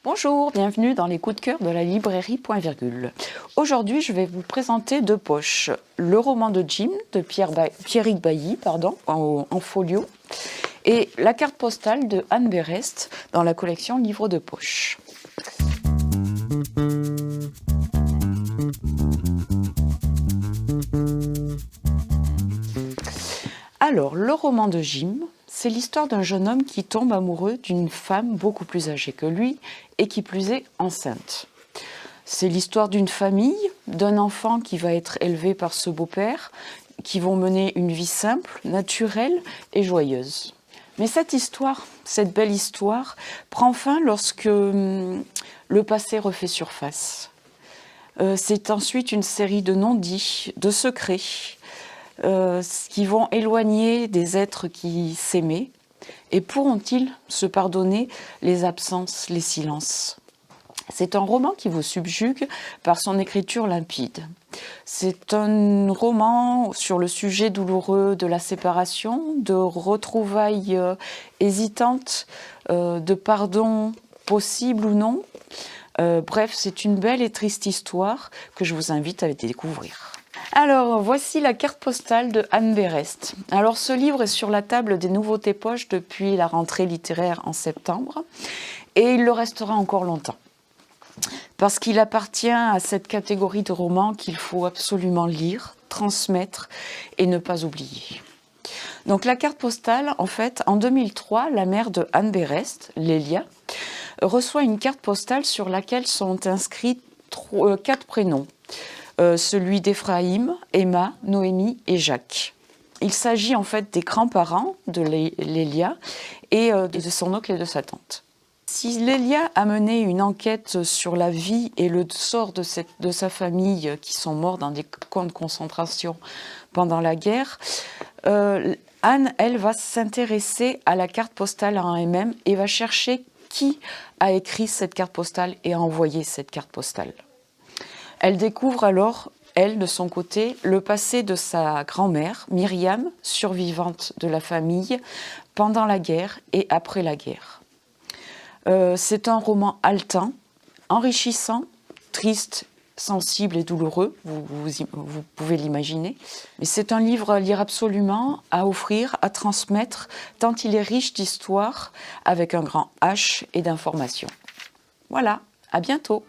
Bonjour, bienvenue dans les coups de cœur de la librairie Point Virgule. Aujourd'hui, je vais vous présenter de poche le roman de Jim de Pierrick Bailly en folio et la carte postale de Anne Berest dans la collection Livres de poche. Alors, le roman de Jim, c'est l'histoire d'un jeune homme qui tombe amoureux d'une femme beaucoup plus âgée que lui et qui plus est enceinte. C'est l'histoire d'une famille, d'un enfant qui va être élevé par ce beau-père, qui vont mener une vie simple, naturelle et joyeuse. Mais cette histoire, cette belle histoire, prend fin lorsque le passé refait surface. C'est ensuite une série de non-dits, de secrets, qui vont éloigner des êtres qui s'aimaient. Et pourront-ils se pardonner les absences, les silences ? C'est un roman qui vous subjugue par son écriture limpide. C'est un roman sur le sujet douloureux de la séparation, de retrouvailles hésitantes, de pardon possible ou non. Bref, c'est une belle et triste histoire que je vous invite à découvrir. Alors, voici la carte postale de Anne Berest. Alors, ce livre est sur la table des nouveautés poche depuis la rentrée littéraire en septembre, et il le restera encore longtemps. Parce qu'il appartient à cette catégorie de romans qu'il faut absolument lire, transmettre et ne pas oublier. Donc, la carte postale, en fait, en 2003, la mère de Anne Berest, Lélia, reçoit une carte postale sur laquelle sont inscrits 4 prénoms. Celui d'Ephraïm, Emma, Noémie et Jacques. Il s'agit en fait des grands-parents de Lélia et de son oncle et de sa tante. Si Lélia a mené une enquête sur la vie et le sort de sa famille qui sont morts dans des camps de concentration pendant la guerre, Anne, elle, va s'intéresser à la carte postale en elle-même et va chercher qui a écrit cette carte postale et a envoyé cette carte postale. Elle découvre alors, elle, de son côté, le passé de sa grand-mère, Myriam, survivante de la famille, pendant la guerre et après la guerre. C'est un roman haletant, enrichissant, triste, sensible et douloureux, vous pouvez l'imaginer. Mais c'est un livre à lire absolument, à offrir, à transmettre, tant il est riche d'histoire, avec un grand H et d'informations. Voilà, à bientôt.